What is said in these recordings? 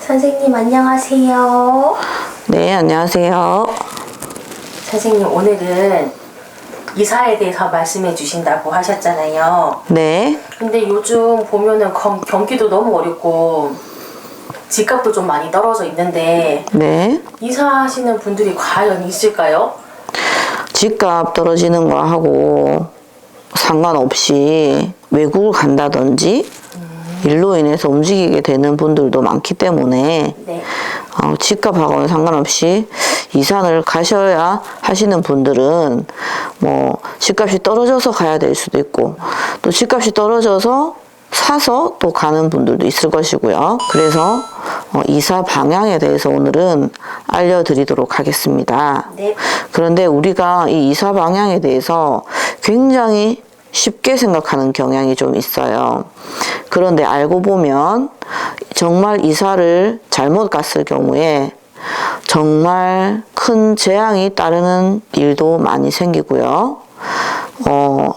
선생님 안녕하세요. 네, 안녕하세요. 선생님 오늘은 이사에 대해서 말씀해 주신다고 하셨잖아요. 네. 근데 요즘 보면은 경기도 너무 어렵고 집값도 좀 많이 떨어져 있는데 네. 이사하시는 분들이 과연 있을까요? 집값 떨어지는 거 하고 상관없이 외국을 간다든지 일로 인해서 움직이게 되는 분들도 많기 때문에 네. 집값하고는 상관없이 이사를 가셔야 하시는 분들은 뭐 집값이 떨어져서 가야 될 수도 있고 또 집값이 떨어져서 사서 또 가는 분들도 있을 것이고요. 그래서 이사 방향에 대해서 오늘은 알려드리도록 하겠습니다. 네. 그런데 우리가 이 이사 방향에 대해서 굉장히 쉽게 생각하는 경향이 좀 있어요. 그런데 알고 보면 정말 이사를 잘못 갔을 경우에 정말 큰 재앙이 따르는 일도 많이 생기고요.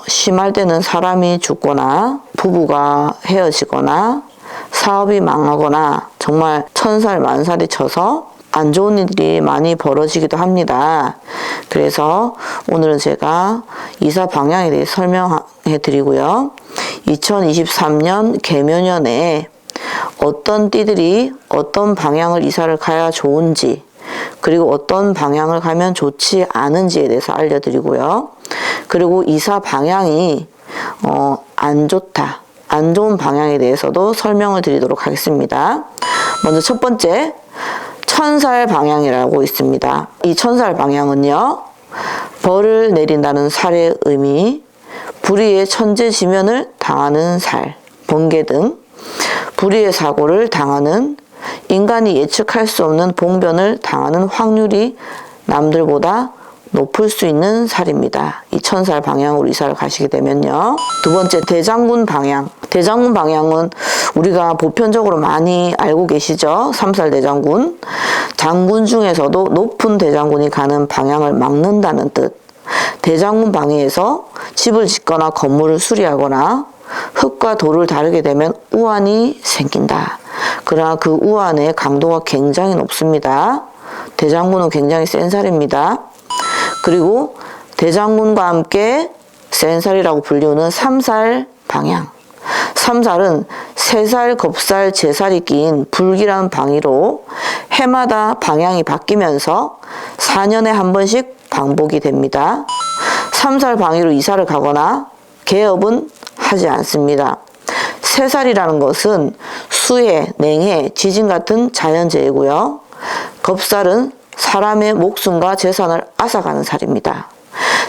심할 때는 사람이 죽거나 부부가 헤어지거나 사업이 망하거나 정말 천살 만살이 쳐서 안 좋은 일이 많이 벌어지기도 합니다. 그래서 오늘은 제가 이사 방향에 대해 설명해 드리고요. 2023년 개묘년에 어떤 띠들이 어떤 방향을 이사를 가야 좋은지 그리고 어떤 방향을 가면 좋지 않은지에 대해서 알려드리고요. 그리고 이사 방향이 안 좋다, 안 좋은 방향에 대해서도 설명을 드리도록 하겠습니다. 먼저 첫 번째, 천살 방향이라고 있습니다. 이 천살 방향은요, 벌을 내린다는 살의 의미, 불의의 천재지면을 당하는 살, 번개 등 불의의 사고를 당하는 인간이 예측할 수 없는 봉변을 당하는 확률이 남들보다 높을 수 있는 살입니다. 이 천살 방향으로 이사를 가시게 되면요. 두 번째, 대장군 방향. 대장군 방향은 우리가 보편적으로 많이 알고 계시죠? 3살 대장군. 장군 중에서도 높은 대장군이 가는 방향을 막는다는 뜻. 대장군 방해에서 집을 짓거나 건물을 수리하거나 흙과 돌을 다루게 되면 우환이 생긴다. 그러나 그 우환의 강도가 굉장히 높습니다. 대장군은 굉장히 센 살입니다. 그리고 대장군과 함께 센 살이라고 불리우는 3살 방향. 3살은 세살, 겁살, 제살이 낀 불길한 방위로 해마다 방향이 바뀌면서 4년에 한 번씩 방복이 됩니다. 3살 방위로 이사를 가거나 개업은 하지 않습니다. 세살이라는 것은 수해, 냉해, 지진 같은 자연재해고요. 겁살은 사람의 목숨과 재산을 앗아가는 살입니다.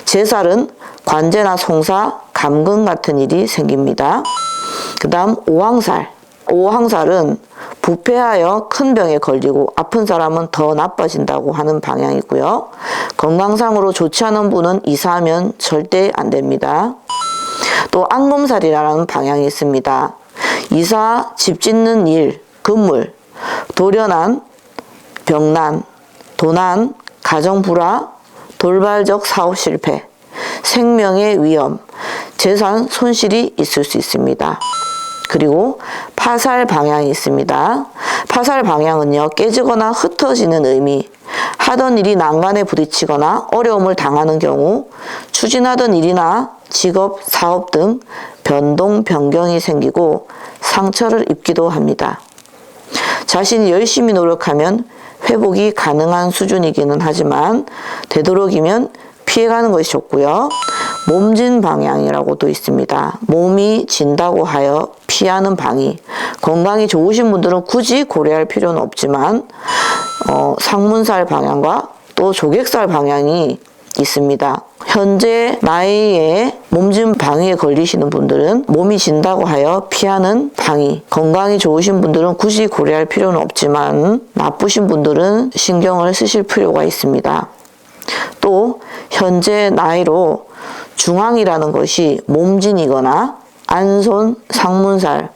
제살은 관제나 송사, 감금 같은 일이 생깁니다. 그 다음 오황살. 오황살은 부패하여 큰 병에 걸리고 아픈 사람은 더 나빠진다고 하는 방향이고요. 건강상으로 좋지 않은 분은 이사하면 절대 안 됩니다. 또 앙금살이라는 방향이 있습니다. 이사, 집 짓는 일, 건물, 돌연한, 병난, 도난, 가정불화, 돌발적 사업 실패, 생명의 위험, 재산 손실이 있을 수 있습니다. 그리고 파살 방향이 있습니다. 파살 방향은요, 깨지거나 흩어지는 의미, 하던 일이 난간에 부딪히거나 어려움을 당하는 경우, 추진하던 일이나 직업, 사업 등 변동, 변경이 생기고 상처를 입기도 합니다. 자신이 열심히 노력하면 회복이 가능한 수준이기는 하지만 되도록이면 피해가는 것이 좋고요. 몸진 방향이라고도 있습니다. 몸이 진다고 하여 피하는 방위. 건강이 좋으신 분들은 굳이 고려할 필요는 없지만 상문살 방향과 또 조객살 방향이 있습니다. 현재 나이에 몸진 방위에 걸리시는 분들은 몸이 진다고 하여 피하는 방위, 건강이 좋으신 분들은 굳이 고려할 필요는 없지만 나쁘신 분들은 신경을 쓰실 필요가 있습니다. 또 현재 나이로 중앙이라는 것이 몸진이거나 안손, 상문살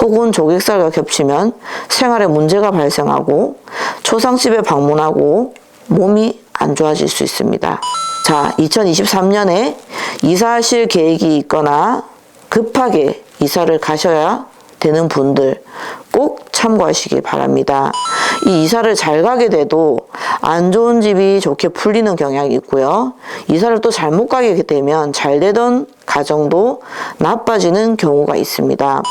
혹은 조객살과 겹치면 생활에 문제가 발생하고 초상집에 방문하고 몸이 안 좋아질 수 있습니다. 자, 2023년에 이사하실 계획이 있거나 급하게 이사를 가셔야 되는 분들, 꼭 참고하시기 바랍니다. 이 이사를 잘 가게 돼도 안 좋은 집이 좋게 풀리는 경향이 있고요. 이사를 또 잘못 가게 되면 잘 되던 가정도 나빠지는 경우가 있습니다.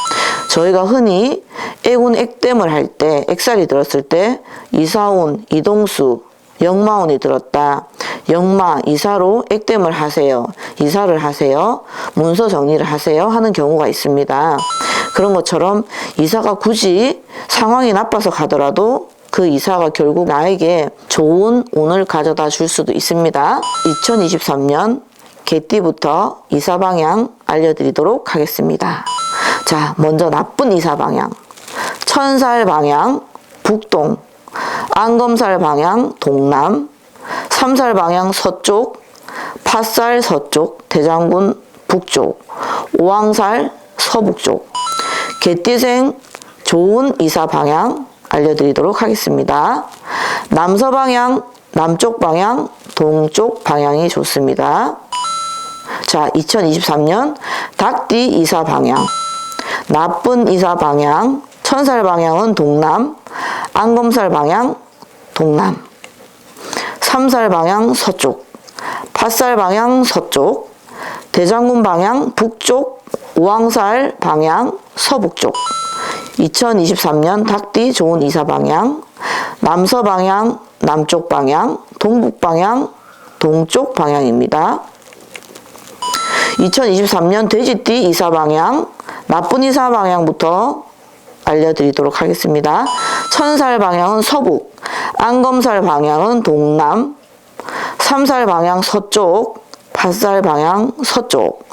저희가 흔히 애군 액땜을 할 때, 액살이 들었을 때 이사온, 이동수, 역마운이 들었다. 역마, 이사로 액땜을 하세요. 이사를 하세요. 문서 정리를 하세요. 하는 경우가 있습니다. 그런 것처럼 이사가 굳이 상황이 나빠서 가더라도 그 이사가 결국 나에게 좋은 운을 가져다 줄 수도 있습니다. 2023년 개띠부터 이사 방향 알려드리도록 하겠습니다. 자, 먼저 나쁜 이사 방향. 천살 방향 북동, 안검살 방향 동남, 삼살 방향 서쪽, 팥살 서쪽, 대장군 북쪽, 오왕살 서북쪽. 개띠생 좋은 이사 방향 알려드리도록 하겠습니다. 남서 방향, 남쪽 방향, 동쪽 방향이 좋습니다. 자, 2023년 닭띠 이사 방향. 나쁜 이사 방향, 천살 방향은 동남, 안검살 방향 동남, 삼살 방향 서쪽, 팥살 방향 서쪽, 대장군 방향 북쪽, 오왕살 방향 서북쪽. 2023년 닭띠 좋은 이사 방향, 남서 방향, 남쪽 방향, 동북 방향, 동쪽 방향입니다. 2023년 돼지띠 이사 방향, 나쁜 이사 방향부터 알려드리도록 하겠습니다. 천살 방향은 서북, 안검살 방향은 동남, 삼살 방향 서쪽, 팥살 방향 서쪽,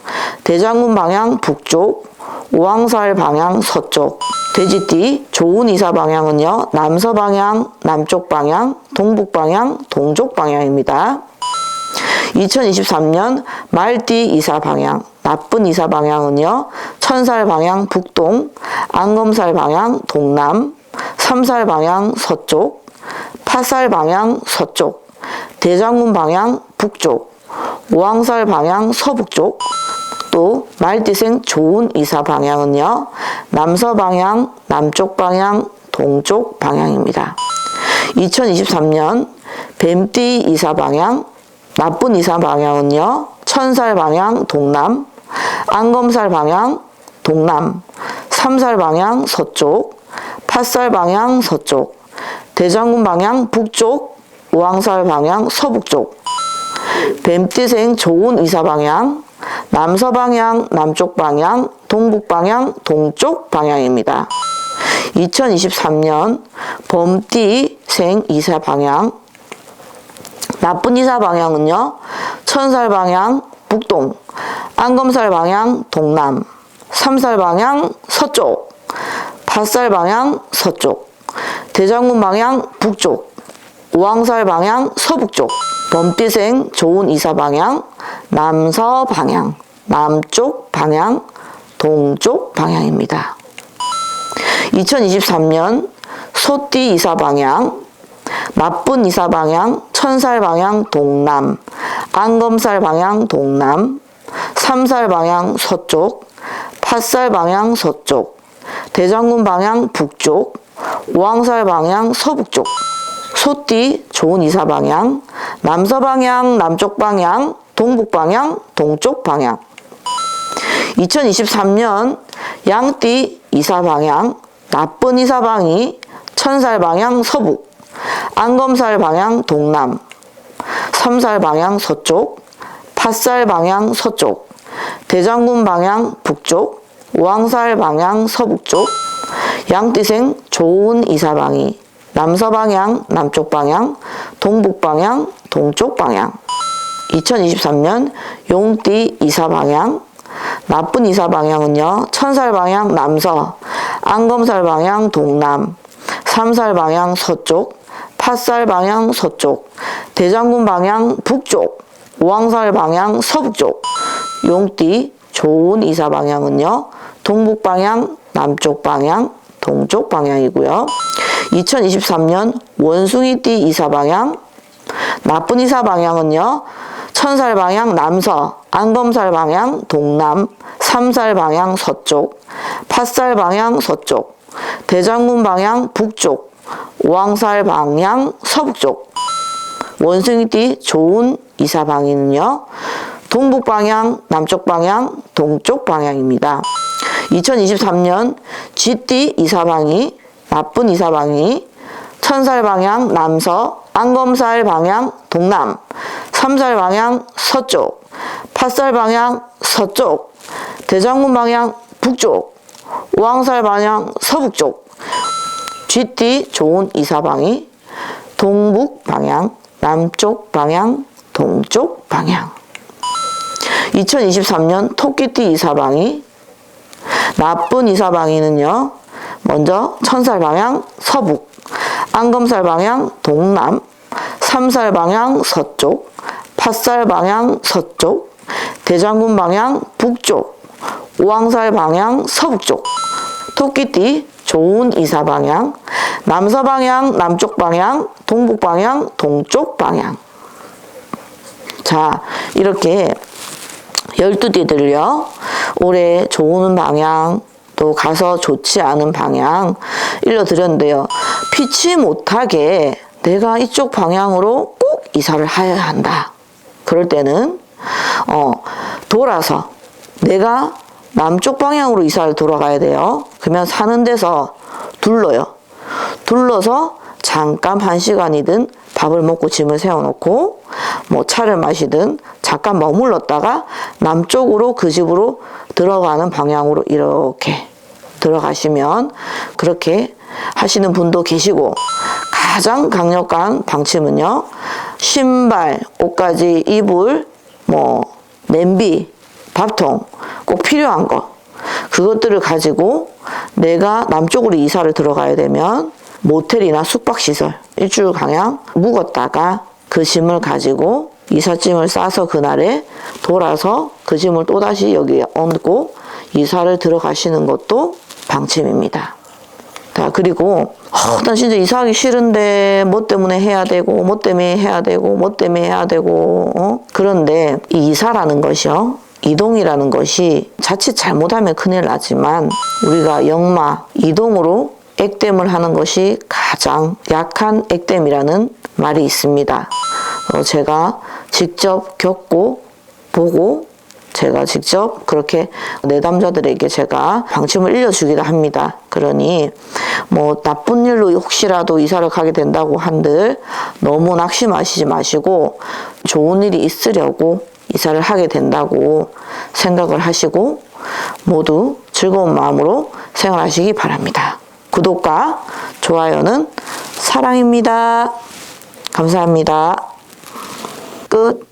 대장군 방향 북쪽, 오왕살 방향 서쪽. 돼지띠 좋은 이사 방향은요, 남서 방향, 남쪽 방향, 동북 방향, 동쪽 방향입니다. 2023년 말띠 이사 방향. 나쁜 이사 방향은요, 천살 방향 북동, 안검살 방향 동남, 삼살 방향 서쪽, 팥살 방향 서쪽, 대장군 방향 북쪽, 오왕살 방향 서북쪽. 또 말띠생 좋은 이사 방향은요, 남서 방향, 남쪽 방향, 동쪽 방향입니다. 2023년 뱀띠 이사 방향. 나쁜 이사 방향은요, 천살 방향 동남, 안검살 방향 동남, 삼살 방향 서쪽, 팥살 방향 서쪽, 대장군 방향 북쪽, 오왕살 방향 서북쪽. 뱀띠생 좋은 이사 방향. 남서 방향, 남쪽 방향, 동북 방향, 동쪽 방향입니다. 2023년 범띠생 이사 방향. 나쁜 이사 방향은요, 천살 방향 북동, 안검살 방향 동남, 삼살 방향 서쪽, 팥살 방향 서쪽, 대장군 방향 북쪽, 오왕살 방향 서북쪽. 범띠생 좋은 이사 방향, 남서 방향, 남쪽 방향, 동쪽 방향입니다. 2023년 소띠 이사 방향. 나쁜 이사 방향, 천살 방향 동남, 안검살 방향 동남, 삼살 방향 서쪽, 팥살 방향 서쪽, 대장군 방향 북쪽, 오왕살 방향 서북쪽. 소띠 좋은 이사 방향. 남서 방향, 남쪽 방향, 동북 방향, 동쪽 방향. 2023년 양띠 이사 방향. 나쁜 이사 방이 천살 방향 서북, 안검살 방향 동남, 삼살 방향 서쪽, 팥살 방향 서쪽, 대장군 방향 북쪽, 오왕살 방향 서북쪽. 양띠생 좋은 이사 방이 남서 방향, 남쪽 방향, 동북 방향, 동쪽 방향. 2023년 용띠 이사 방향. 나쁜 이사 방향은요, 천살 방향 남서, 안검살 방향 동남, 삼살 방향 서쪽, 팥살 방향 서쪽, 대장군 방향 북쪽, 오왕살 방향 서북쪽. 용띠 좋은 이사 방향은요, 동북 방향, 남쪽 방향, 동쪽 방향이고요. 2023년 원숭이띠 이사 방향. 나쁜 이사 방향은요, 천살 방향 남서, 안검살 방향 동남, 삼살 방향 서쪽, 팥살 방향 서쪽, 대장군 방향 북쪽, 오왕살 방향 서북쪽. 원숭이띠 좋은 이사방위는요, 동북 방향, 남쪽 방향, 동쪽 방향입니다. 2023년 쥐띠 이사방위, 나쁜 이사방위, 천살 방향 남서, 안검살 방향 동남, 삼살 방향 서쪽, 팥살 방향 서쪽, 대장군 방향 북쪽, 오왕살 방향 서북쪽. 쥐띠 좋은 이사방위, 동북 방향, 남쪽 방향, 동쪽 방향. 2023년 토끼띠 이사방위, 나쁜 이사방위는요, 먼저 천살 방향 서북, 안검살 방향 동남, 삼살 방향 서쪽, 팥살 방향 서쪽, 대장군 방향 북쪽, 오왕살 방향 서북쪽. 토끼띠 좋은 이사방향, 남서 방향, 남쪽 방향, 동북 방향, 동쪽 방향. 자, 이렇게 12띠들요, 올해 좋은 방향, 또 가서 좋지 않은 방향 일러드렸는데요. 피치 못하게 내가 이쪽 방향으로 꼭 이사를 해야 한다. 그럴 때는 돌아서 내가 남쪽 방향으로 이사를 돌아가야 돼요. 그러면 사는 데서 둘러서 잠깐 1시간이든 밥을 먹고 짐을 세워놓고 뭐 차를 마시든 잠깐 머물렀다가 남쪽으로 그 집으로 들어가는 방향으로 이렇게 들어가시면, 그렇게 하시는 분도 계시고, 가장 강력한 방침은요, 신발, 옷가지, 이불, 냄비, 밥통, 꼭 필요한 거, 그것들을 가지고 내가 남쪽으로 이사를 들어가야 되면 모텔이나 숙박시설 일주일 가량 묵었다가 그 짐을 가지고 이삿짐을 싸서 그날에 돌아서 그 짐을 또다시 여기에 얹고 이사를 들어가시는 것도 방침입니다. 자, 그리고 난 진짜 이사하기 싫은데 뭐 때문에 해야 되고 뭐 때문에 해야 되고 뭐 때문에 해야 되고 그런데 이 이사라는 것이요, 이동이라는 것이 자칫 잘못하면 큰일 나지만 우리가 역마 이동으로 액땜을 하는 것이 가장 약한 액땜이라는 말이 있습니다. 제가 직접 겪고 보고 제가 직접 그렇게 내담자들에게 제가 방침을 일러주기도 합니다. 그러니 나쁜 일로 혹시라도 이사를 가게 된다고 한들 너무 낙심하시지 마시고 좋은 일이 있으려고 이사를 하게 된다고 생각을 하시고 모두 즐거운 마음으로 생활하시기 바랍니다. 구독과 좋아요는 사랑입니다. 감사합니다. 끝.